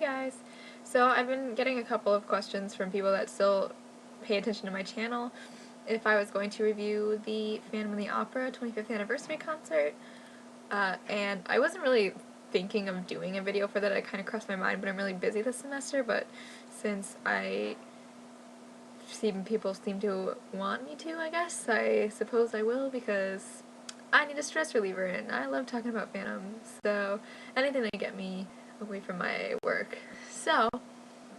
guys! So I've been getting a couple of questions from people that still pay attention to my channel if I was going to review the Phantom of the Opera 25th anniversary concert, and I wasn't really thinking of doing a video for that. I kind of crossed my mind, but I'm really busy this semester, but since people seem to want me to, I guess, I suppose I will, because I need a stress reliever and I love talking about Phantom, so anything to get me away from my work. So,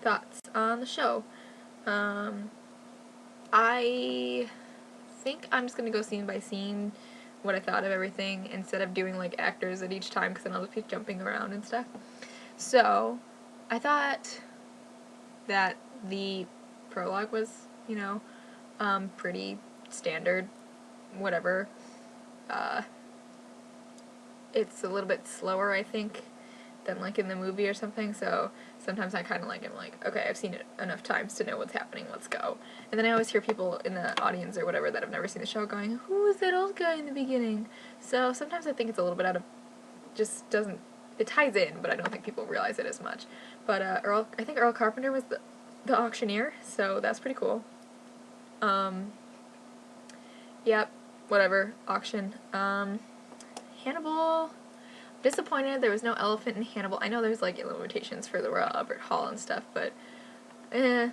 thoughts on the show. I think I'm just gonna go scene by scene what I thought of everything instead of doing like actors at each time, because then I'll just be jumping around and stuff. So, I thought that the prologue was, pretty standard, whatever. It's a little bit slower, I think, than like in the movie or something, so sometimes I kind of am like, okay, I've seen it enough times to know what's happening, let's go. And then I always hear people in the audience or whatever that have never seen the show going, who was that old guy in the beginning? So sometimes I think it's a little bit out of, it ties in, but I don't think people realize it as much. But I think Earl Carpenter was the auctioneer, so that's pretty cool. Yep, whatever, auction. Hannibal, disappointed there was no elephant in Hannibal. I know there's like limitations for the Royal Albert Hall and stuff, but I'm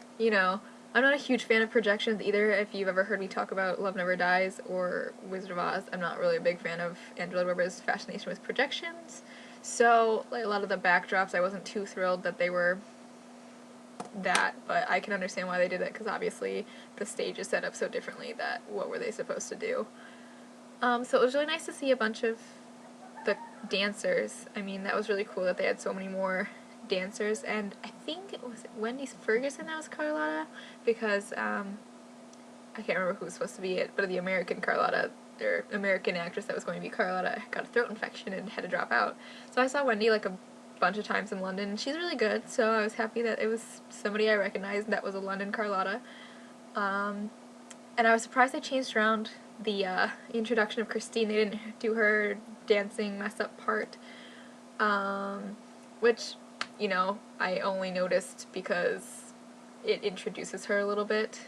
not a huge fan of projections either. If you've ever heard me talk about Love Never Dies or Wizard of Oz, I'm not really a big fan of Andrew Lloyd Webber's fascination with projections. So like a lot of the backdrops, I wasn't too thrilled that they were that, but I can understand why they did it, because obviously the stage is set up so differently that what were they supposed to do. So it was really nice to see a bunch of the dancers. I mean, that was really cool that they had so many more dancers, and I think it was Wendy Ferguson that was Carlotta, because I can't remember who was supposed to be it, but the American Carlotta, their American actress that was going to be Carlotta, got a throat infection and had to drop out. So I saw Wendy like a bunch of times in London, and she's really good, so I was happy that it was somebody I recognized that was a London Carlotta. And I was surprised they changed around the introduction of Christine. They didn't do her dancing mess up part, which, I only noticed because it introduces her a little bit,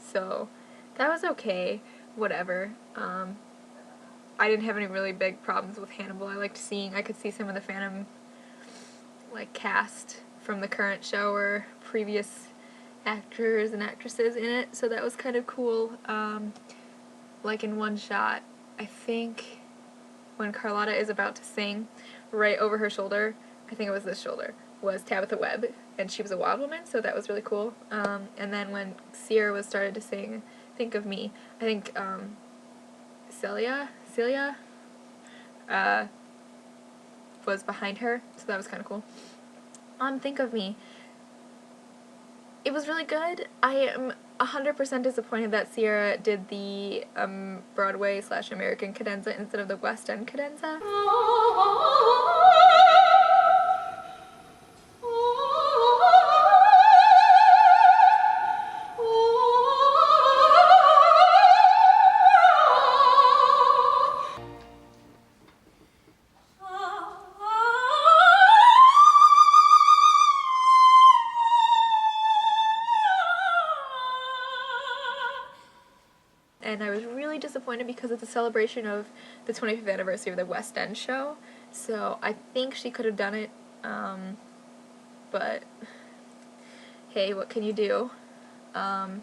so that was okay, whatever. I didn't have any really big problems with Hannibal. I could see some of the Phantom, cast from the current show or previous actors and actresses in it, so that was kind of cool. In one shot, I think when Carlotta is about to sing, right over her shoulder, I think it was this shoulder, was Tabitha Webb, and she was a wild woman, so that was really cool. And then when Sierra started to sing Think of Me, I think Celia was behind her, so that was kind of cool. Think of Me, it was really good. I am 100% disappointed that Sierra did the Broadway/American cadenza instead of the West End cadenza. And I was really disappointed because it's a celebration of the 25th anniversary of the West End show, so I think she could have done it, but hey, what can you do? But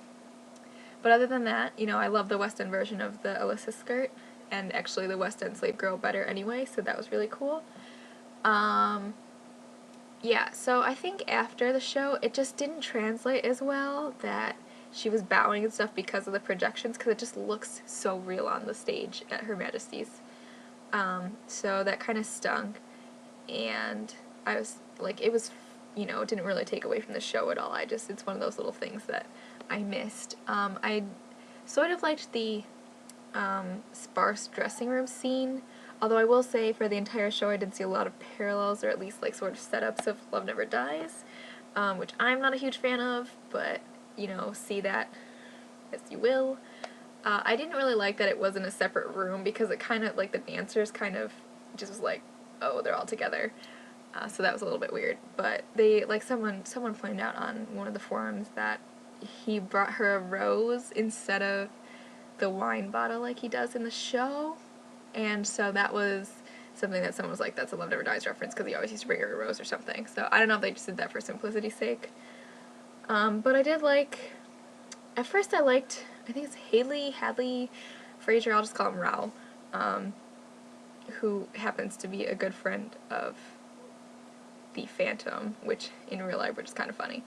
other than that, I love the West End version of the Alyssa skirt, and actually the West End Slave Girl better anyway, so that was really cool. Yeah, so I think after the show, it just didn't translate as well that she was bowing and stuff because of the projections, because it just looks so real on the stage at Her Majesty's. So that kind of stunk, and I was it was, it didn't really take away from the show at all. It's one of those little things that I missed. I sort of liked the sparse dressing room scene, although I will say for the entire show I did see a lot of parallels, or at least sort of setups of Love Never Dies, which I'm not a huge fan of, but see that as you will. I didn't really like that it was in a separate room, because it kind of, the dancers kind of just was oh, they're all together. So that was a little bit weird. But they, like, someone pointed out on one of the forums that he brought her a rose instead of the wine bottle like he does in the show. And so that was something that someone was like, that's a Love Never Dies reference because he always used to bring her a rose or something. So I don't know if they just did that for simplicity's sake. But I did like, at first I liked, I think it's Hadley Fraser, I'll just call him Raoul, who happens to be a good friend of the Phantom, which in real life, which is kind of funny.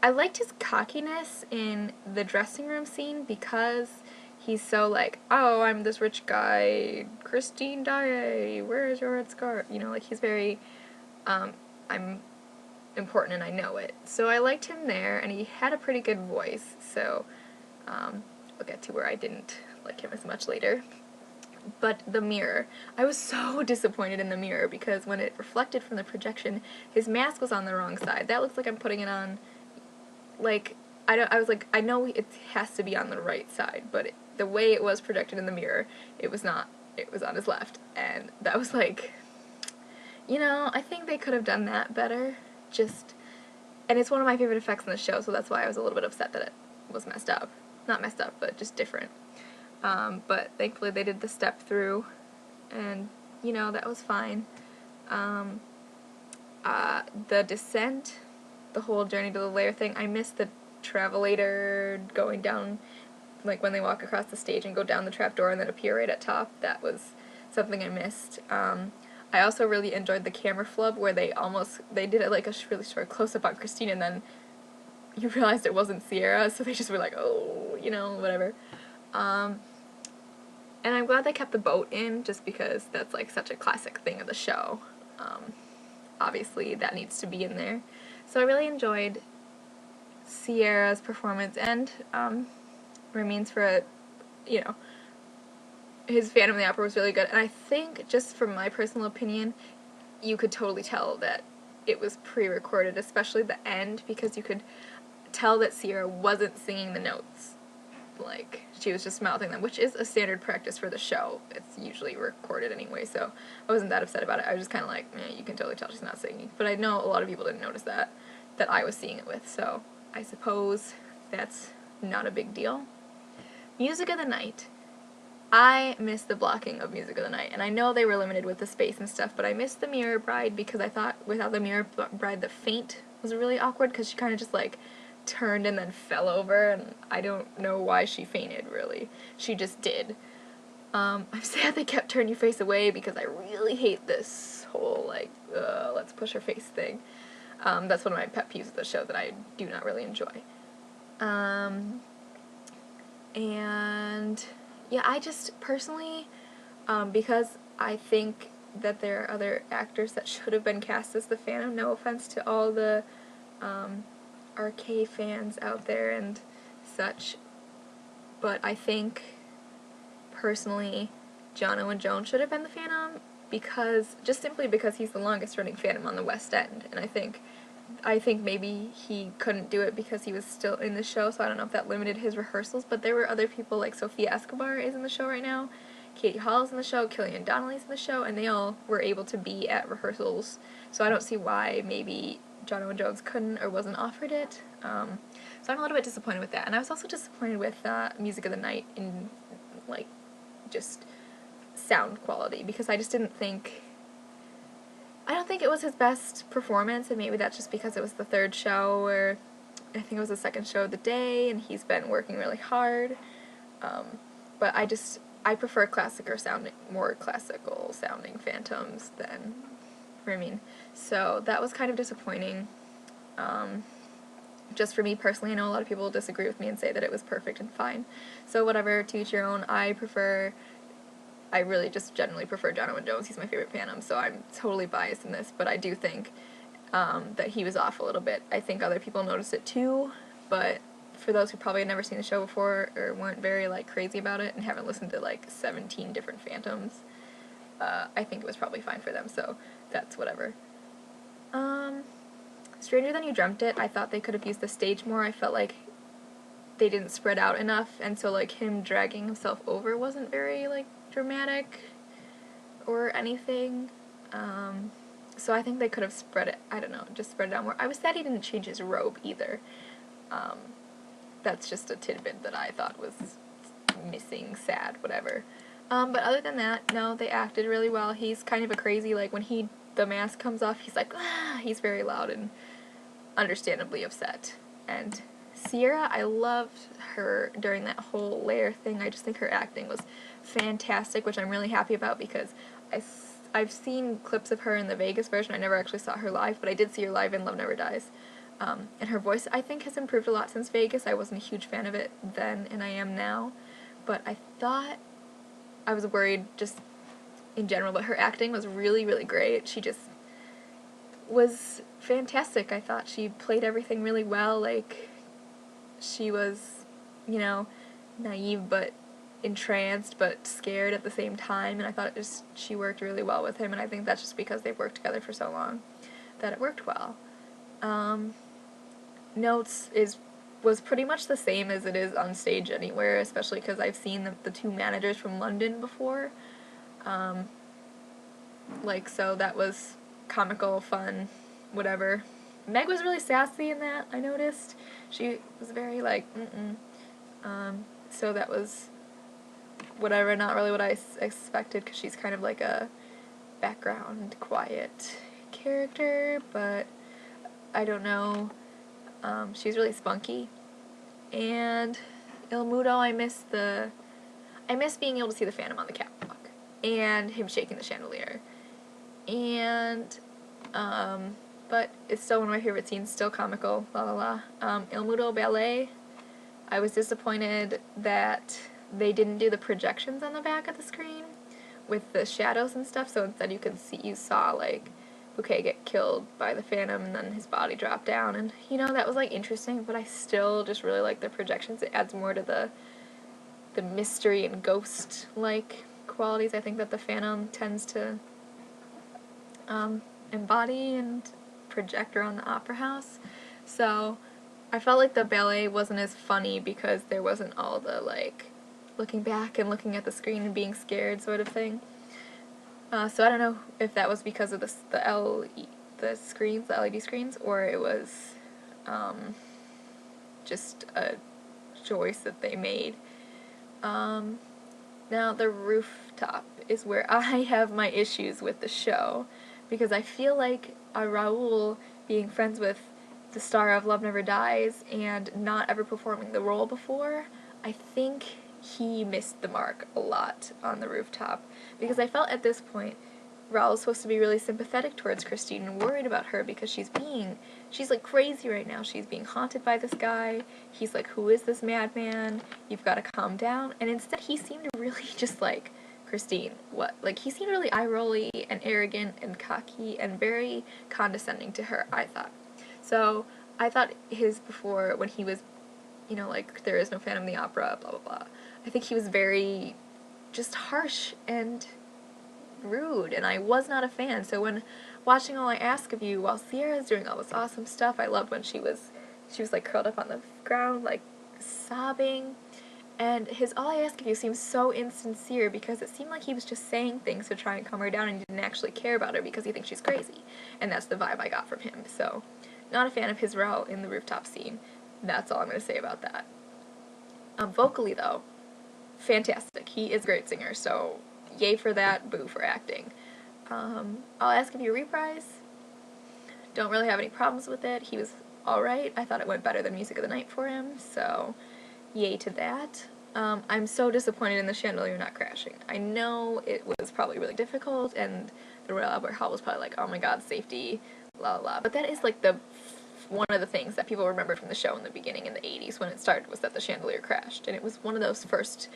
I liked his cockiness in the dressing room scene because he's so like, oh, I'm this rich guy, Christine Daae, where's your red scarf? You know, like he's very, I'm important and I know it. So I liked him there, and he had a pretty good voice, so we'll get to where I didn't like him as much later. But the mirror. I was so disappointed in the mirror because when it reflected from the projection, his mask was on the wrong side. That looks like I'm putting it on, like, I was like, I know it has to be on the right side, but the way it was projected in the mirror, it was not. It was on his left. And that was like, you know, I think they could have done that better. And it's one of my favorite effects in the show, so that's why I was a little bit upset that it was messed up. Not messed up, but just different. But thankfully they did the step through, and, you know, that was fine. The descent, the whole journey to the lair thing, I missed the travelator going down, like when they walk across the stage and go down the trapdoor and then appear right at top. That was something I missed. I also really enjoyed the camera flub where they did it like a really short close-up on Christine, and then you realized it wasn't Sierra, so they just were like, oh, you know, whatever. And I'm glad they kept the boat in, just because that's like such a classic thing of the show. Obviously, that needs to be in there. So I really enjoyed Sierra's performance, and Ramin's his Phantom of the Opera was really good. And I think, just from my personal opinion, you could totally tell that it was pre-recorded, especially the end, because you could tell that Sierra wasn't singing the notes. Like, she was just mouthing them, which is a standard practice for the show. It's usually recorded anyway, so I wasn't that upset about it. I was just kind of like, you can totally tell she's not singing. But I know a lot of people didn't notice that I was seeing it with, so I suppose that's not a big deal. Music of the Night. I missed the blocking of Music of the Night, and I know they were limited with the space and stuff, but I missed the Mirror Bride because I thought without the Mirror Bride the faint was really awkward, because she kind of just like turned and then fell over, and I don't know why she fainted, really. She just did. I'm sad they kept Turn Your Face Away, because I really hate this whole, like, let's push her face thing. That's one of my pet peeves of the show that I do not really enjoy. And, yeah, I just, personally, because I think that there are other actors that should have been cast as the Phantom, no offense to all the, RK fans out there and such, but I think personally John Owen Jones should have been the Phantom, simply because he's the longest running Phantom on the West End, and I think maybe he couldn't do it because he was still in the show, so I don't know if that limited his rehearsals, but there were other people, like Sophia Escobar is in the show right now, Katie Hall's in the show, Killian Donnelly's in the show, and they all were able to be at rehearsals, so I don't see why maybe John Owen Jones couldn't or wasn't offered it. So I'm a little bit disappointed with that. And I was also disappointed with Music of the Night in, like, just sound quality, because I just don't think it was his best performance, and maybe that's just because it was the third show, or I think it was the second show of the day, and he's been working really hard. But I prefer more classical sounding Phantoms than Ramin. So that was kind of disappointing. Just for me personally, I know a lot of people disagree with me and say that it was perfect and fine. So whatever, to each your own. I really just generally prefer John Owen Jones. He's my favorite Phantom, so I'm totally biased in this, but I do think that he was off a little bit. I think other people noticed it too, but for those who probably had never seen the show before or weren't very, like, crazy about it and haven't listened to, like, 17 different Phantoms, I think it was probably fine for them, so that's whatever. Stranger Than You Dreamt It, I thought they could have used the stage more. I felt like they didn't spread out enough, and so, like, him dragging himself over wasn't very, like, dramatic or anything. So I think they could have spread it, I don't know, just spread it out more. I was sad he didn't change his robe either. That's just a tidbit that I thought was missing, sad, whatever. But other than that, no, they acted really well. He's kind of a crazy, like, when the mask comes off, he's like, ah, he's very loud and understandably upset. And Sierra, I loved her during that whole lair thing. I just think her acting was fantastic, which I'm really happy about because I've seen clips of her in the Vegas version. I never actually saw her live, but I did see her live in Love Never Dies. And her voice, I think, has improved a lot since Vegas. I wasn't a huge fan of it then, and I am now. But I was worried just in general, but her acting was really, really great. She just was fantastic. I thought she played everything really well. Like, she was, you know, naive but entranced but scared at the same time, and I thought she worked really well with him, and I think that's just because they've worked together for so long that it worked well. Notes was pretty much the same as it is on stage anywhere, especially because I've seen the two managers from London before. So that was comical, fun, whatever. Meg was really sassy in that, I noticed. She was very, like, so that was whatever, not really what I expected, because she's kind of like a background, quiet character, but I don't know. She's really spunky. And Il Muto, I miss being able to see the Phantom on the catwalk, and him shaking the chandelier. And, but it's still one of my favorite scenes, still comical, la la la. Il Muto Ballet, I was disappointed that they didn't do the projections on the back of the screen with the shadows and stuff, so instead you saw, like, Bouquet get killed by the Phantom and then his body drop down, and, you know, that was, like, interesting, but I still just really like the projections. It adds more to the mystery and ghost-like qualities I think that the Phantom tends to embody and project around the opera house. So I felt like the ballet wasn't as funny because there wasn't all the, like, looking back and looking at the screen and being scared sort of thing. So I don't know if that was because of the LED screens, or it was just a choice that they made. Now the rooftop is where I have my issues with the show, because I feel like Raoul, being friends with the star of Love Never Dies and not ever performing the role before, I think he missed the mark a lot on the rooftop, because I felt at this point Raoul's supposed to be really sympathetic towards Christine and worried about her because she's like crazy right now. She's being haunted by this guy. He's like, who is this madman? You've got to calm down. And instead he seemed really just like, Christine, what? Like, he seemed really eye-rolly and arrogant and cocky and very condescending to her, I thought. So I thought before, when he was, you know, like, there is no Phantom of the Opera, blah, blah, blah, I think he was very just harsh and rude, and I was not a fan. So when watching All I Ask of You while Sierra's doing all this awesome stuff, I loved when she was like curled up on the ground, like sobbing, and his All I Ask of You seemed so insincere because it seemed like he was just saying things to try and calm her down and he didn't actually care about her because he thinks she's crazy, and that's the vibe I got from him. So not a fan of his role in the rooftop scene. That's all I'm going to say about that. Vocally though, fantastic. He is a great singer, so yay for that, boo for acting. I'll Ask of You reprise. Don't really have any problems with it. He was alright. I thought it went better than Music of the Night for him, so yay to that. I'm so disappointed in the chandelier not crashing. I know it was probably really difficult, and the Royal Albert Hall was probably like, oh my god, safety, la la, but that is like one of the things that people remember from the show in the beginning in the 80s when it started, was that the chandelier crashed, and it was one of those first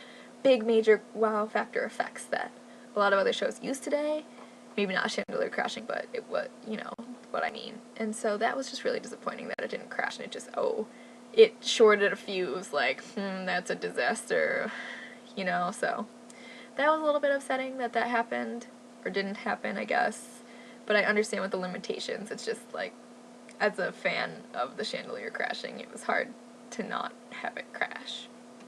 big major wow factor effects that a lot of other shows use today. Maybe not a chandelier crashing, but it was, you know what I mean. And so that was just really disappointing that it didn't crash, and it just, it shorted a fuse, like, that's a disaster, you know, so that was a little bit upsetting that happened, or didn't happen, I guess, but I understand with the limitations. It's just, like, as a fan of the chandelier crashing, it was hard to not have it crash.